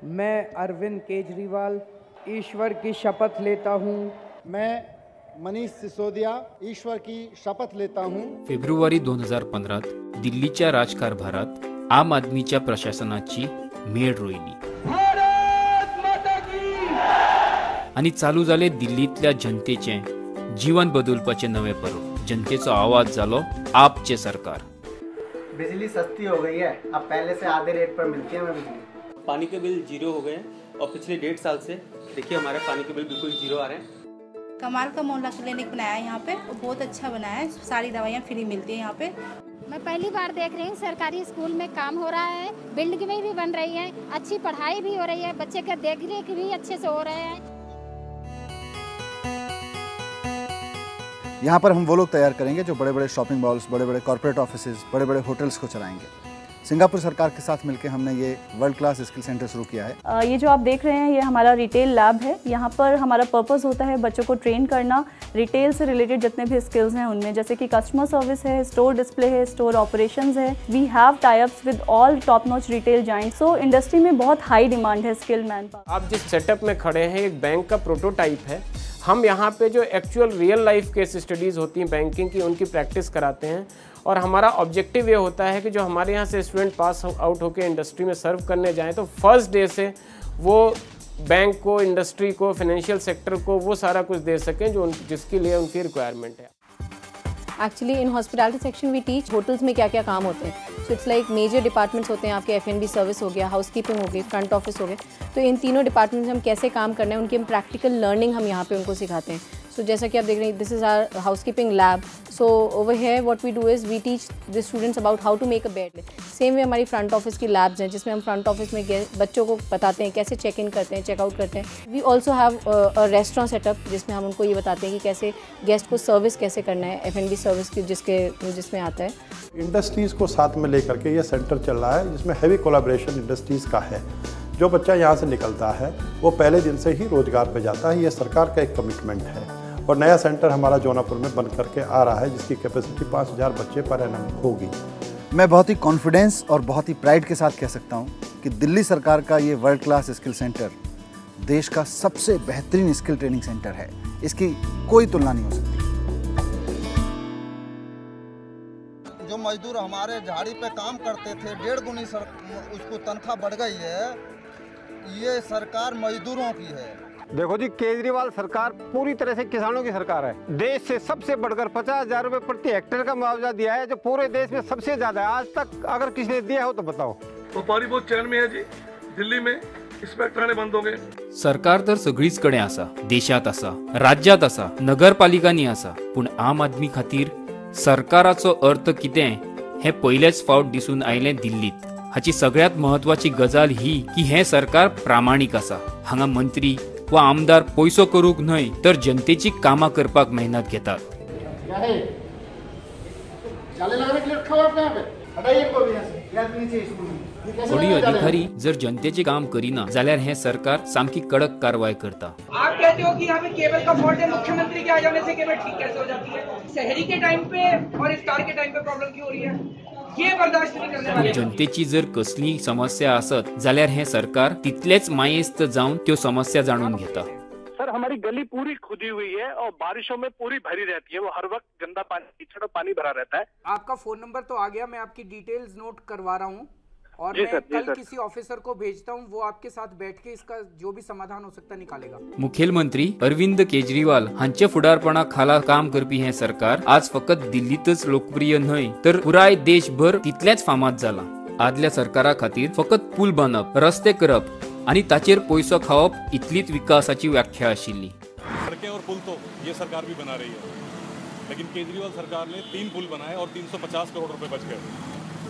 मैं अरविंद केजरीवाल ईश्वर की शपथ लेता हूँ। मैं मनीष सिसोदिया ईश्वर की शपथ लेता हूँ। फेब्रुवारी 2015 दिल्लीच्या राजकारभारात आम आदमीच्या प्रशासनाची मेळ रोयली आणि चालू झाले दिल्लीतल्या जनतेचे जीवन बदलपाचे नवे पर्व। जनतेचो आवाज झालो आपचे सरकार। बिजली सस्ती हो गई है, अब पहले से आधे रेट पर मिलती है हमें बिजली। पानी के बिल जीरो हो गए हैं और पिछले 1.5 साल से देखिए हमारे पानी के बिल बिल्कुल जीरो आ रहे हैं। कमाल का मोहल्ला क्लिनिक बनाया है यहाँ पे, बहुत अच्छा बनाया है, सारी दवाइयाँ फ्री मिलती है यहाँ पे। मैं पहली बार देख रही हूँ सरकारी स्कूल में काम हो रहा है, बिल्डिंग भी बन रही है, अच्छी पढ़ाई भी हो रही है, बच्चे का देख रेख भी अच्छे से हो रहे हैं। यहाँ पर हम वो लोग तैयार करेंगे जो बड़े बड़े शॉपिंग मॉल्स, बड़े बड़े कॉर्पोरेट ऑफिसेज, बड़े बड़े होटल्स को चलाएंगे। सिंगापुर सरकार के साथ मिलकर हमने ये वर्ल्ड क्लास स्किल सेंटर शुरू किया है। ये जो आप देख रहे हैं ये हमारा रिटेल लैब है। यहाँ पर हमारा पर्पस होता है बच्चों को ट्रेन करना रिटेल से रिलेटेड जितने भी स्किल्स हैं उनमें, जैसे कि कस्टमर सर्विस है, स्टोर डिस्प्ले है, स्टोर ऑपरेशंस है। We have tie ups with all top notch retail giants. So industry में बहुत हाई डिमांड है स्किल मैन पावर। आप जिस सेटअप में खड़े हैं एक बैंक का प्रोटोटाइप है। हम यहाँ पे जो actual real life case studies होती हैं बैंकिंग की, उनकी प्रैक्टिस कराते हैं और हमारा ऑब्जेक्टिव ये होता है कि जो हमारे यहाँ से स्टूडेंट पास आउट होकर इंडस्ट्री में सर्व करने जाएं तो फर्स्ट डे से वो बैंक को, इंडस्ट्री को, फाइनेंशियल सेक्टर को वो सारा कुछ दे सकें जो जिसके लिए उनकी रिक्वायरमेंट है। Actually in hospitality section we teach hotels में क्या क्या काम होते हैं। So it's like major departments होते हैं आपके, F&B सर्विस हो गया, हाउसकीपिंग हो गई, फ्रंट ऑफिस हो गए। तो इन तीनों डिपार्टमेंट्स में हम कैसे काम करना है उनकी हम प्रैक्टिकल लर्निंग हम यहाँ पे उनको सिखाते हैं। सो जैसा कि आप देख रहे हैं this is our housekeeping lab. So over here what we do is we teach the students about how to make a bed. Same way हमारी फ्रंट ऑफिस की लैब्स हैं जिसमें हम फ्रंट ऑफिस में बच्चों को बताते हैं कैसे चेक इन करते हैं, चेकआउट करते हैं। We also have a restaurant setup जिसमें हम उनको ये बताते हैं कि कैसे गेस्ट को सर्विस कैसे करना है, F&B सर्विस की जिसमें आता है। इंडस्ट्रीज़ को साथ में लेकर के ये सेंटर चल रहा है जिसमें हैवी कोलैबोरेशन इंडस्ट्रीज़ का है। जो बच्चा यहाँ से निकलता है वो पहले दिन से ही रोजगार पे जाता है। ये सरकार का एक कमिटमेंट है और नया सेंटर हमारा जौनापुर में बन करके आ रहा है जिसकी कैपेसिटी 5000 बच्चे पर एनम होगी। मैं बहुत ही कॉन्फिडेंस और बहुत ही प्राइड के साथ कह सकता हूँ कि दिल्ली सरकार का ये वर्ल्ड क्लास स्किल सेंटर देश का सबसे बेहतरीन स्किल ट्रेनिंग सेंटर है। इसकी कोई तुलना नहीं हो सकती। जो मजदूर हमारे झाड़ी पे काम करते थे 1.5 गुनी उसको तनख्वाह बढ़ गई है। ये सरकार मजदूरों की है। देखो जी, केजरीवाल सरकार पूरी तरह से किसानों की सरकार है। देश से सबसे बढ़कर 50,000 रुपए प्रति हेक्टेयर का मुआवजा दिया है जो पूरे देश में सबसे ज्यादा है। आज तक अगर किसी ने दिया हो तो बताओ। व्यापारी बहुत चैन में है जी। दिल्ली में इन्स्पेक्टरांनी बंद होंगे। सरकार तर सगळीच कडेन आसा, देशात आसा, राज्यात आसा, नगरपालिकांनी आसा, पण आम आदमी खातीर सरकाराचो अर्थ कितें हे पयलेच फावट दिसून आयलें दिल्लीत। हाची सगळ्यात महत्वाची गजाल ही की हे सरकार प्रामाणिक आसा। हांगा मंत्री वा आमदार पैसो करूक न्हय तर जनतेची कामां करपाक मेहनत घेतात। थोडी अधिकारी जर जनतेचे काम करिना जाल्यार हे सरकार सामकी कडक कारवाई करता। आप कहते हो कि यहाँ पे केबल का फॉल्ट है, मुख्यमंत्री के आ जाने से केबल ठीक कैसे हो जाती है? शहरी के टाइम पे और इफ्तार के टाइम पे प्रॉब्लम क्यों हो रही है? ये बर्दाश्त नहीं करने वाले। जनतेची जर कसली समस्या आसत जाल्यार हे सरकार तितलेच मायेस्त जाऊन त्यो समस्या जाणून घेता। सर हमारी गली पूरी खुदी हुई है और बारिशों में पूरी भरी रहती है। वो हर वक्त गंदा पानी, कीचड़ पानी भरा रहता है। आपका फोन नंबर तो आ गया, मैं आपकी डिटेल्स नोट करवा रहा हूँ और मैं कल किसी ऑफिसर को भेजता हूँ, वो आपके साथ बैठ के इसका जो भी समाधान हो सकता निकालेगा। मुखेलमंत्री अरविंद केजरीवाल हांच्या फुडारपणा खाला काम करपी हे सरकार आज फकत दिल्लीतच लोकप्रिय न्हय तर पुराय देशभर तितलेच फामाद जाला। आदल्या सरकारा खातीर फकत पूल बांदप, रस्ते करप आणि ताचेर पैसो खावप इतलीच विकासाची व्याख्या आशिल्ली। सड़कें और पुल तो ये सरकार भी बना रही है, लेकिन केजरीवाल सरकार ने 3 पुल बनाए और 350 करोड़ रुपए बच गए।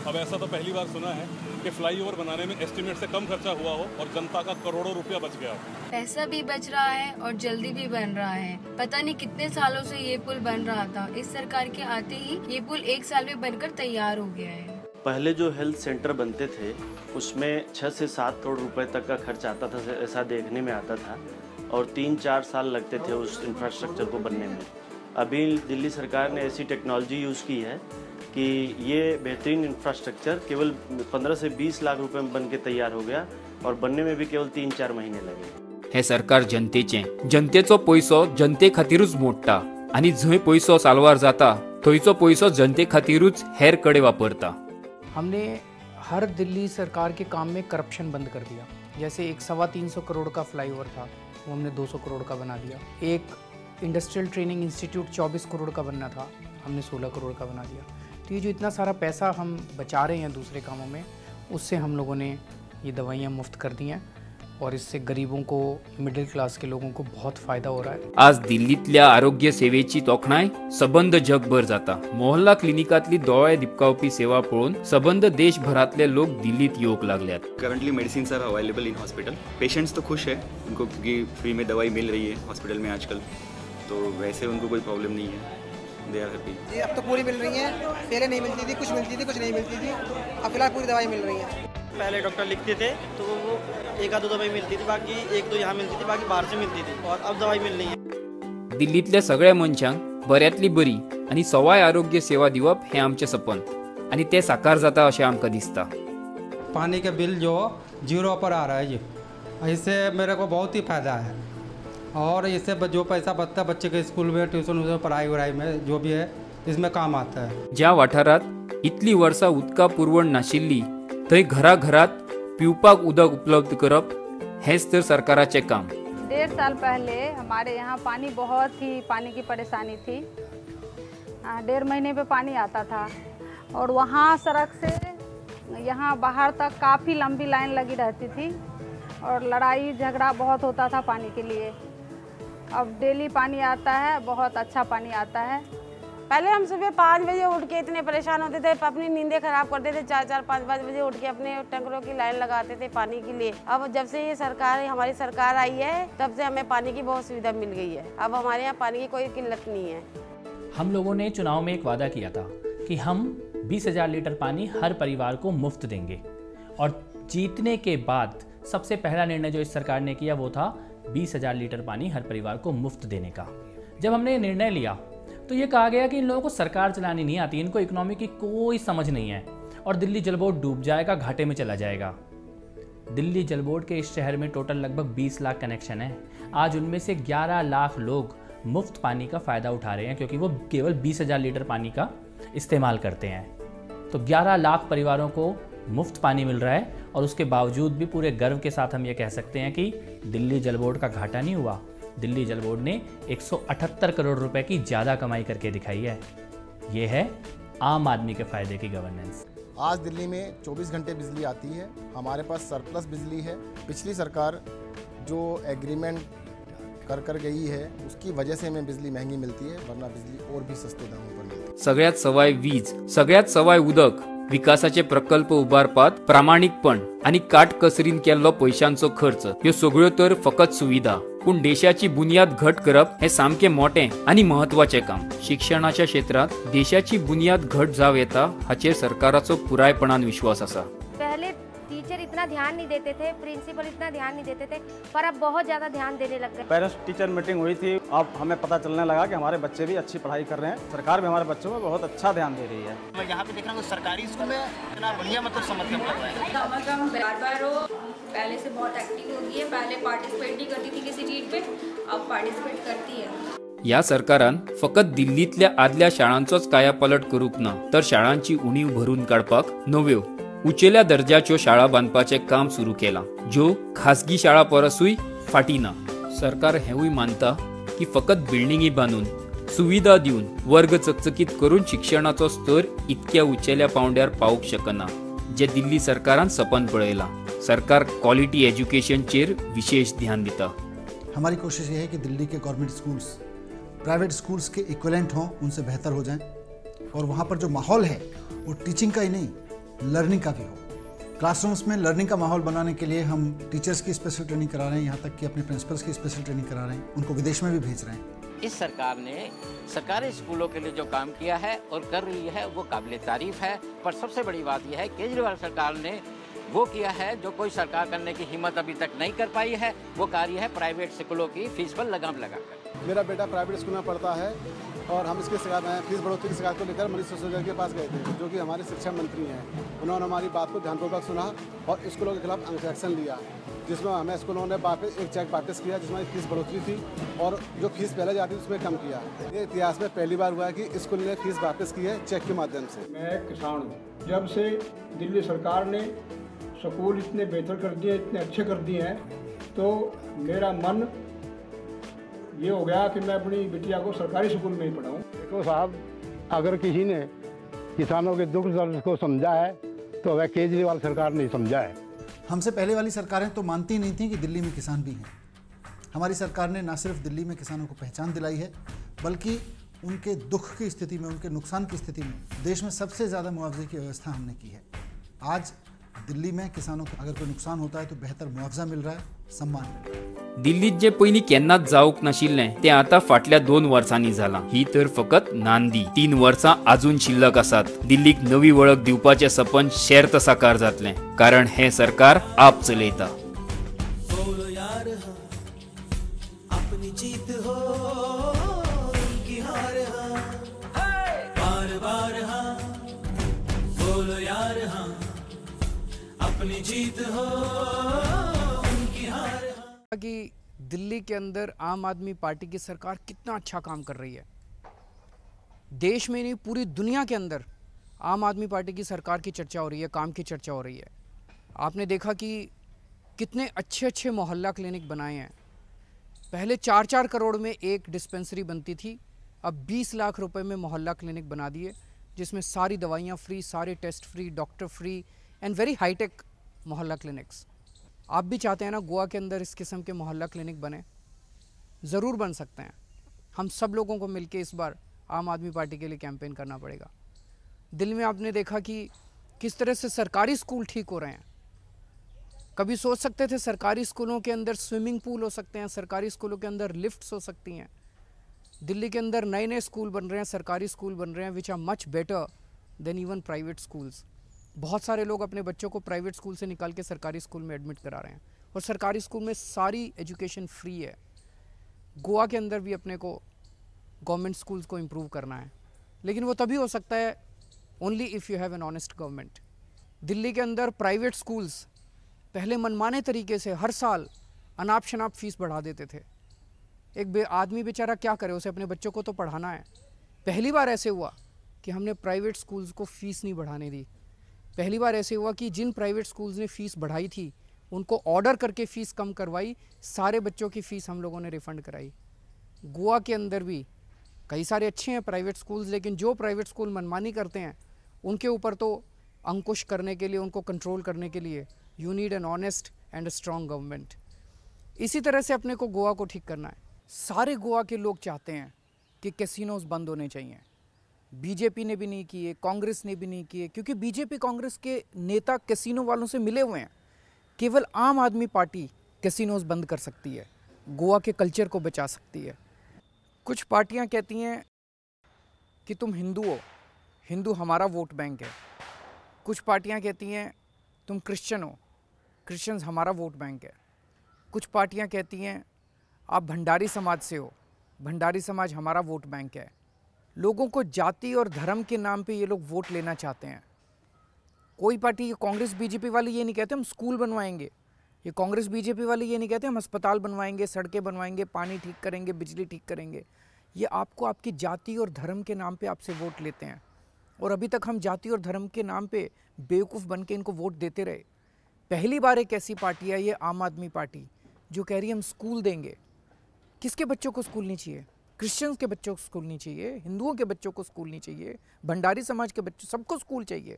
अब ऐसा तो पहली बार सुना है कि फ्लाईओवर बनाने में एस्टिमेट से कम खर्चा हुआ हो और जनता का करोड़ों रुपया बच गया। पैसा भी बच रहा है और जल्दी भी बन रहा है। पता नहीं कितने सालों से ये पुल बन रहा था, इस सरकार के आते ही ये पुल 1 साल में बनकर तैयार हो गया है। पहले जो हेल्थ सेंटर बनते थे उसमें 6 से 7 करोड़ रुपए तक का खर्च आता था, ऐसा देखने में आता था और 3-4 साल लगते थे उस इंफ्रास्ट्रक्चर को बनने में। अभी दिल्ली सरकार ने ऐसी टेक्नोलॉजी यूज़ की है कि ये बेहतरीन इंफ्रास्ट्रक्चर केवल 15 से 20 लाख रुपए में बन के तैयार हो गया और बनने में भी केवल 3-4 महीने लगे। हे सरकार जनतेचें, जनतेचो पैसो जनते खातीरूच मोडटा आनी जंय पैसो साल्वार जाता थंयचो पैसो जनते खातीरूच हेर कडे वापरता। हमने हर दिल्ली सरकार के काम में करप्शन बंद कर दिया। जैसे एक 325 करोड़ का फ्लाईओवर था, वो हमने 200 करोड़ का बना दिया। एक इंडस्ट्रियल ट्रेनिंग इंस्टीट्यूट 24 करोड़ का बनना था, हमने 16 करोड़ का बना दिया। तो ये जो इतना सारा पैसा हम बचा रहे हैं दूसरे कामों में, उससे हम लोगों ने ये दवाइयाँ मुफ्त कर दी हैं और इससे गरीबों को, मिडिल क्लास के लोगों को बहुत फायदा हो रहा है। आज दिल्लीतल्या आरोग्य सेवेची तोखणाय सबंद जगभर जाता। मोहल्ला क्लिनिकातली दोळे दिपकावपी सेवा पळोवन सबंद देशभरातले लोक दिल्लीत येवक लागल्यात। Currently medicines are available in hospital. Patients तो खुश है उनको, क्योंकि फ्री में दवाई मिल रही है हॉस्पिटल में आजकल, तो वैसे उनको कोई प्रॉब्लम नहीं है। They are happy. जी अब तो पूरी मिल रही है, पहले नहीं मिलती थी, कुछ मिलती थी कुछ नहीं मिलती थी, अब फिलहाल पूरी दवाई मिल रही है। पहले डॉक्टर लिखते थे तो वो 1-2 दवाई मिलती थी, बाकी 1-2 यहाँ मिलती थी, बाकी बाहर से मिलती थी, और अब दवाई मिल रही है। दिल्लीतल्या सगळ्या मनशांक बऱ्यांतली बरी आनी सवाय आरोग्य सेवा दिवप हे आमचें सपन आनी ते साकार जाता अशें आमकां दिसता। पानी का बिल जो 0 पर आ रहा है जी, इससे मेरे को बहुत ही फ़ायदा है और इससे जो पैसा बचता है बच्चे के स्कूल में, ट्यूशन, पढ़ाई वढ़ाई में जो भी है इसमें काम आता है। ज्या वाठारात इतली वर्सां उदका पुरवण नाशिल्ली थंय घराघरात पिवपाक उदक उपलब्ध करप हेच तर सरकाराचें काम। 1.5 साल पहले हमारे यहाँ पानी की परेशानी थी। 1.5 महीने पे पानी आता था और वहाँ सड़क से यहाँ बाहर तक काफ़ी लंबी लाइन लगी रहती थी और लड़ाई झगड़ा बहुत होता था पानी के लिए। अब डेली पानी आता है, बहुत अच्छा पानी आता है। पहले हम सुबह 5 बजे उठ के इतने परेशान होते थे, अपनी नींदें खराब करते थे, 4-4, 5-5 बजे उठ के अपने टैंकरों की लाइन लगाते थे पानी के लिए। अब जब से ये सरकार, हमारी सरकार आई है, तब से हमें पानी की बहुत सुविधा मिल गई है। अब हमारे यहाँ पानी की कोई किल्लत नहीं है। हम लोगों ने चुनाव में एक वादा किया था कि हम 20,000 लीटर पानी हर परिवार को मुफ्त देंगे और जीतने के बाद सबसे पहला निर्णय जो इस सरकार ने किया वो था 20,000 लीटर पानी हर परिवार को मुफ्त देने का। जब हमने ये निर्णय लिया तो ये कहा गया कि इन लोगों को सरकार चलानी नहीं आती, इनको इकोनॉमी की कोई समझ नहीं है और दिल्ली जल बोर्ड डूब जाएगा, घाटे में चला जाएगा। दिल्ली जल बोर्ड के इस शहर में टोटल लगभग 20 लाख कनेक्शन है। आज उनमें से 11 लाख लोग मुफ्त पानी का फ़ायदा उठा रहे हैं क्योंकि वो केवल 20,000 लीटर पानी का इस्तेमाल करते हैं। तो 11 लाख परिवारों को मुफ्त पानी मिल रहा है और उसके बावजूद भी पूरे गर्व के साथ हम ये कह सकते हैं कि दिल्ली जल बोर्ड का घाटा नहीं हुआ। दिल्ली जल बोर्ड ने 178 करोड़ रुपए की ज़्यादा कमाई करके दिखाई है। ये है आम आदमी के फ़ायदे की गवर्नेंस। आज दिल्ली में 24 घंटे बिजली आती है, हमारे पास सरप्लस बिजली है। पिछली सरकार जो एग्रीमेंट कर गई है उसकी वजह से हमें बिजली महंगी मिलती है, वरना बिजली और भी सस्ते दामों पर मिलती है। सगळ्यात सवाय वीज, सगळ्यात सवाय उदक, विकासाचे प्रकल्प उबारपात प्रामाणिकपण आणि काटकसरीन केल्लो पैशांचो खर्च ह्यो सगळ्यो तर फकत सुविधा, पूण देशाची बुनियाद घट करप हे सामके मोठे आणि महत्वाचे काम। शिक्षणाच्या क्षेत्रात देशाची बुनियाद घट जाव येता हाचेर सरकाराचो पुरायपणान विश्वास आसा। पहले टीचर इतना ध्यान नहीं देते थे, प्रिंसिपल इतना ध्यान नहीं देते थे, पर अब बहुत ज़्यादा ध्यान देने लग गए। पेरेंट्स टीचर मीटिंग हुई थी, अब हमें पता चलने लगा कि हमारे बच्चे भी अच्छी पढ़ाई कर रहे हैं, सरकार भी हमारे बच्चों में बहुत अच्छा ध्यान दे रही है। मैं यहाँ पे देख रहा हूँ सरकारी स्कूल में इतना बढ़िया समझ के पढ़ रहा है। बार-बार वो पहले से बहुत एक्टिव हो गई है, पहले पार्टिसिपेट नहीं करती थी किसी चीज पे, अब पार्टिसिपेट करती है। या सरकारान फकत दिल्लीतल्या आदल्या शाळांचोच कायापालट करूंक ना, तर शाळांची उणीव भरून काडपाक नव्यो उचेल्या दर्जाच्यो शाळा बांदपाचें काम सुरू केलां, ज्यो खासगी शाळा परसूय फाटी ना। सरकार हेवूय मानता की फकत बिल्डिंगी बांदून, सुविधा दिवन, वर्ग चकचकीत करून शिक्षणाचो स्तर इतक्या उचेल्या पांवड्यार पावूंक शकना जे दिल्ली सरकारान सपन पळयलां। सरकार क्वालिटी एज्युकेशनचेर विशेष ध्यान दिता। हमारी कोशिश ये है कि दिल्ली के गवर्नमेंट स्कूल्स प्राइवेट स्कूल्स के इक्विवेलेंट हों, उनसे बेहतर हो जाएं और वहाँ पर जो माहौल है वो टीचिंग का ही नहीं, लर्निंग का भी हो। क्लासरूम्स में लर्निंग का माहौल बनाने के लिए हम टीचर्स की स्पेशल ट्रेनिंग करा रहे हैं, यहाँ तक कि अपने प्रिंसिपल्स की स्पेशल ट्रेनिंग करा रहे हैं, उनको विदेश में भी भेज रहे हैं। इस सरकार ने सरकारी स्कूलों के लिए जो काम किया है और कर रही है वो काबिल तारीफ है, पर सबसे बड़ी बात यह है केजरीवाल सरकार ने वो किया है जो कोई सरकार करने की हिम्मत अभी तक नहीं कर पाई है। वो कार्य है प्राइवेट स्कूलों की फीस पर लगाम लगाकर। मेरा बेटा प्राइवेट स्कूल में पढ़ता है और हम इसकी शिकायत फीस बढ़ोतरी की शिकायत को लेकर मनीष सिसोदिया के पास गए थे, जो कि हमारे शिक्षा मंत्री हैं। उन्होंने हमारी बात को ध्यानपूर्वक सुना और स्कूलों के खिलाफ एक्शन लिया, जिसमें हमें स्कूलों ने वापस एक चेक वापस किया जिसमें फीस बढ़ोतरी थी और जो फीस पहले जाती थी उसमें कम किया। ये इतिहास में पहली बार हुआ है कि स्कूल ने फीस वापस की है चेक के माध्यम से। मैं किसान हूँ। जब से दिल्ली सरकार ने स्कूल इतने बेहतर कर दिए, इतने अच्छे कर दिए हैं, तो मेरा मन ये हो गया कि मैं अपनी बिटिया को सरकारी स्कूल में ही पढ़ाऊँ। देखो साहब, अगर किसी ने किसानों के दुख दर्द को समझा है तो वह केजरीवाल सरकार ने समझा है। हमसे पहले वाली सरकारें तो मानती नहीं थी कि दिल्ली में किसान भी हैं। हमारी सरकार ने न सिर्फ दिल्ली में किसानों को पहचान दिलाई है, बल्कि उनके दुख की स्थिति में, उनके नुकसान की स्थिति में देश में सबसे ज़्यादा मुआवजे की व्यवस्था हमने की है। आज दिल्ली में किसानों को अगर कोई नुकसान होता है तो बेहतर मुआवजा मिल रहा है, सम्मान मिल रहा है। दिल्लीत जे पयलीं केन्नाच जावंक नाशिल्लें तें आतां फाटल्या 2 वर्सांनी जालां। ही तर फकत नांदी। 3 वर्सां आजून शिल्लक आसात। दिल्लीक नवी वळख दिवपाचें सपन शेर्त साकार जातलें, कारण हें सरकार आप चलयता। अपनी जीत हो उनकी हार कि दिल्ली के अंदर आम आदमी पार्टी की सरकार कितना अच्छा काम कर रही है। देश में नहीं, पूरी दुनिया के अंदर आम आदमी पार्टी की सरकार की चर्चा हो रही है, काम की चर्चा हो रही है। आपने देखा कि कितने अच्छे अच्छे मोहल्ला क्लिनिक बनाए हैं। पहले 4-4 करोड़ में एक डिस्पेंसरी बनती थी, अब 20 लाख रुपए में मोहल्ला क्लिनिक बना दिए, जिसमें सारी दवाइयाँ फ्री, सारे test free, doctor free and very high tech मोहल्ला क्लिनिक्स। आप भी चाहते हैं ना गोवा के अंदर इस किस्म के मोहल्ला क्लिनिक बने? ज़रूर बन सकते हैं। हम सब लोगों को मिलके इस बार आम आदमी पार्टी के लिए कैंपेन करना पड़ेगा। दिल्ली में आपने देखा कि किस तरह से सरकारी स्कूल ठीक हो रहे हैं। कभी सोच सकते थे सरकारी स्कूलों के अंदर स्विमिंग पूल हो सकते हैं, सरकारी स्कूलों के अंदर लिफ्ट्स हो सकती हैं। दिल्ली के अंदर नए नए स्कूल बन रहे हैं, सरकारी स्कूल बन रहे हैं which are much better than even private schools. बहुत सारे लोग अपने बच्चों को प्राइवेट स्कूल से निकाल के सरकारी स्कूल में एडमिट करा रहे हैं और सरकारी स्कूल में सारी एजुकेशन फ्री है। गोवा के अंदर भी अपने को गवर्नमेंट स्कूल्स को इम्प्रूव करना है, लेकिन वो तभी हो सकता है only if you have an honest government. Delhi के अंदर प्राइवेट स्कूल्स पहले मनमाने तरीके से हर साल अनाप शनाप फीस बढ़ा देते थे। एक आदमी बेचारा क्या करे, उसे अपने बच्चों को तो पढ़ाना है। पहली बार ऐसे हुआ कि हमने प्राइवेट स्कूल्स को फ़ीस नहीं बढ़ाने दी। पहली बार ऐसे हुआ कि जिन प्राइवेट स्कूल्स ने फ़ीस बढ़ाई थी उनको ऑर्डर करके फ़ीस कम करवाई, सारे बच्चों की फ़ीस हम लोगों ने रिफ़ंड कराई। गोवा के अंदर भी कई सारे अच्छे हैं प्राइवेट स्कूल्स, लेकिन जो प्राइवेट स्कूल मनमानी करते हैं उनके ऊपर तो अंकुश करने के लिए, उनको कंट्रोल करने के लिए you need an honest and a strong government. इसी तरह से अपने को गोवा को ठीक करना है। सारे गोवा के लोग चाहते हैं कि कैसीनोज बंद होने चाहिए। बीजेपी ने भी नहीं किए, कांग्रेस ने भी नहीं किए, क्योंकि बीजेपी कांग्रेस के नेता कैसीनो वालों से मिले हुए हैं। केवल आम आदमी पार्टी कैसीनोज बंद कर सकती है, गोवा के कल्चर को बचा सकती है। कुछ पार्टियां कहती हैं कि तुम हिंदू हो, हिंदू हमारा वोट बैंक है। कुछ पार्टियां कहती हैं तुम क्रिश्चियन हो, क्रिश्चियंस हमारा वोट बैंक है। कुछ पार्टियां कहती हैं आप भंडारी समाज से हो, भंडारी समाज हमारा वोट बैंक है। लोगों को जाति और धर्म के नाम पे ये लोग वोट लेना चाहते हैं। कोई पार्टी, ये कांग्रेस बीजेपी वाले ये नहीं कहते हम स्कूल बनवाएंगे, ये कांग्रेस बीजेपी वाले ये नहीं कहते हम अस्पताल बनवाएंगे, सड़कें बनवाएंगे, पानी ठीक करेंगे, बिजली ठीक करेंगे। ये आपको आपकी जाति और धर्म के नाम पे आपसे वोट लेते हैं, और अभी तक हम जाति और धर्म के नाम पे बेवकूफ़ बन के इनको वोट देते रहे। पहली बार एक ऐसी पार्टी है, ये आम आदमी पार्टी, जो कह रही है हम स्कूल देंगे। किसके बच्चों को स्कूल नहीं चाहिए? क्रिश्चियंस के बच्चों को स्कूल नहीं चाहिए, हिंदुओं के बच्चों को स्कूल नहीं चाहिए, भंडारी समाज के बच्चों, सबको स्कूल चाहिए।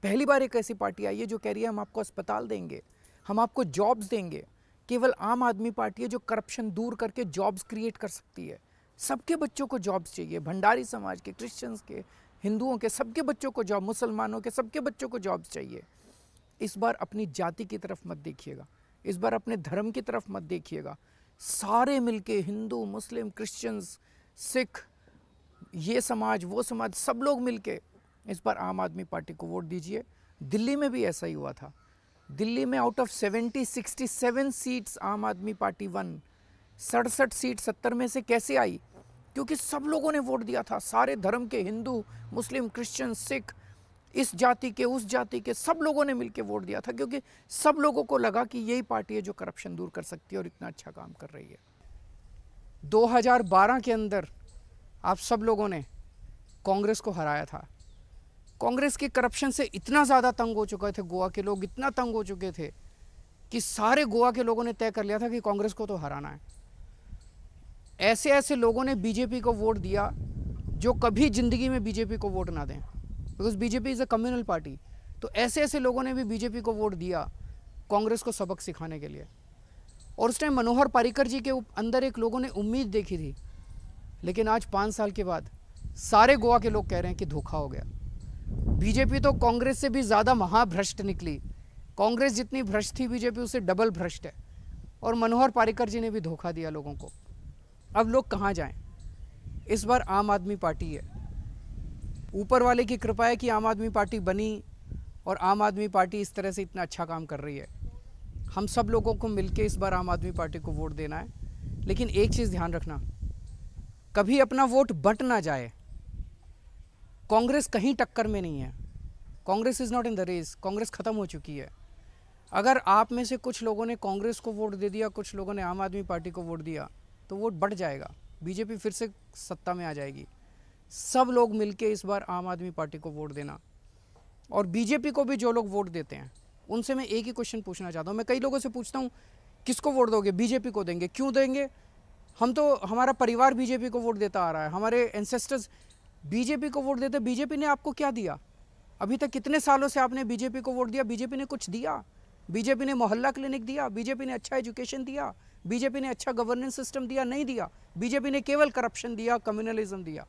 पहली बार एक ऐसी पार्टी आई है जो कह रही है हम आपको अस्पताल देंगे, हम आपको जॉब्स देंगे। केवल आम आदमी पार्टी है जो करप्शन दूर करके जॉब्स क्रिएट कर सकती है। सबके बच्चों को जॉब्स चाहिए, भंडारी समाज के, क्रिश्चियंस के, हिंदुओं के, सबके बच्चों को जॉब, मुसलमानों के, सबके बच्चों को जॉब्स चाहिए। इस बार अपनी जाति की तरफ मत देखिएगा, इस बार अपने धर्म की तरफ मत देखिएगा। सारे मिलके, हिंदू, मुस्लिम, क्रिश्चियंस, सिख, ये समाज, वो समाज, सब लोग मिलके इस बार आम आदमी पार्टी को वोट दीजिए। दिल्ली में भी ऐसा ही हुआ था। दिल्ली में आउट ऑफ 70, 67 सीट्स आम आदमी पार्टी वन, 67 सीट 70 में से कैसे आई? क्योंकि सब लोगों ने वोट दिया था, सारे धर्म के, हिंदू, मुस्लिम, क्रिश्चियन, सिख, इस जाति के, उस जाति के, सब लोगों ने मिलकर वोट दिया था, क्योंकि सब लोगों को लगा कि यही पार्टी है जो करप्शन दूर कर सकती है और इतना अच्छा काम कर रही है। 2012 के अंदर आप सब लोगों ने कांग्रेस को हराया था। कांग्रेस के करप्शन से इतना ज़्यादा तंग हो चुके थे गोवा के लोग, इतना तंग हो चुके थे कि सारे गोवा के लोगों ने तय कर लिया था कि कांग्रेस को तो हराना है। ऐसे ऐसे लोगों ने बीजेपी को वोट दिया जो कभी ज़िंदगी में बीजेपी को वोट ना दें, because BJP is a communal party. तो ऐसे ऐसे लोगों ने भी बीजेपी को वोट दिया कांग्रेस को सबक सिखाने के लिए। और उस टाइम मनोहर पर्रिकर जी के अंदर एक लोगों ने उम्मीद देखी थी, लेकिन आज 5 साल के बाद सारे गोवा के लोग कह रहे हैं कि धोखा हो गया। बीजेपी तो कांग्रेस से भी ज़्यादा महाभ्रष्ट निकली। कांग्रेस जितनी भ्रष्ट थी, बीजेपी उससे डबल भ्रष्ट है। और मनोहर पर्रिकर जी ने भी धोखा दिया लोगों को। अब लोग कहाँ जाएं? इस बार आम आदमी पार्टी है। ऊपर वाले की कृपा है कि आम आदमी पार्टी बनी और आम आदमी पार्टी इस तरह से इतना अच्छा काम कर रही है। हम सब लोगों को मिलके इस बार आम आदमी पार्टी को वोट देना है। लेकिन एक चीज़ ध्यान रखना, कभी अपना वोट बंट ना जाए। कांग्रेस कहीं टक्कर में नहीं है। Congress is not in the race. Congress ख़त्म हो चुकी है। अगर आप में से कुछ लोगों ने कांग्रेस को वोट दे दिया, कुछ लोगों ने आम आदमी पार्टी को वोट दिया, तो वोट बढ़ जाएगा। बीजेपी फिर से सत्ता में आ जाएगी। सब लोग मिलके इस बार आम आदमी पार्टी को वोट देना। और बीजेपी को भी जो लोग वोट देते हैं उनसे मैं एक ही क्वेश्चन पूछना चाहता हूँ। मैं कई लोगों से पूछता हूँ, किसको वोट दोगे? बीजेपी को देंगे। क्यों देंगे? हम तो, हमारा परिवार बीजेपी को वोट देता आ रहा है, हमारे एंसेस्टर्स बीजेपी को वोट देते। बीजेपी ने आपको क्या दिया? अभी तक कितने सालों से आपने बीजेपी को वोट दिया? बीजेपी ने कुछ दिया? बीजेपी ने मोहल्ला क्लिनिक दिया? बीजेपी ने अच्छा एजुकेशन दिया? बीजेपी ने अच्छा गवर्नेंस सिस्टम दिया? नहीं दिया। बीजेपी ने केवल करप्शन दिया, कम्युनलिज्म दिया।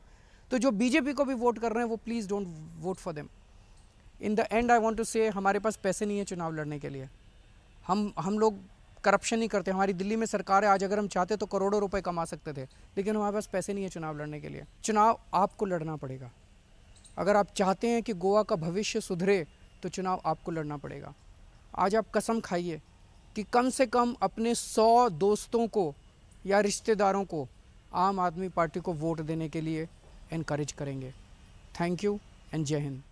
तो जो बीजेपी को भी वोट कर रहे हैं वो please don't vote for them. In the end I want to say, हमारे पास पैसे नहीं है चुनाव लड़ने के लिए। हम लोग करप्शन नहीं करते। हमारी दिल्ली में सरकार है, आज अगर हम चाहते तो करोड़ों रुपए कमा सकते थे, लेकिन हमारे पास पैसे नहीं है चुनाव लड़ने के लिए। चुनाव आपको लड़ना पड़ेगा। अगर आप चाहते हैं कि गोवा का भविष्य सुधरे तो चुनाव आपको लड़ना पड़ेगा। आज आप कसम खाइए कि कम से कम अपने 100 दोस्तों को या रिश्तेदारों को आम आदमी पार्टी को वोट देने के लिए एनकरेज करेंगे। थैंक यू एंड जय हिंद।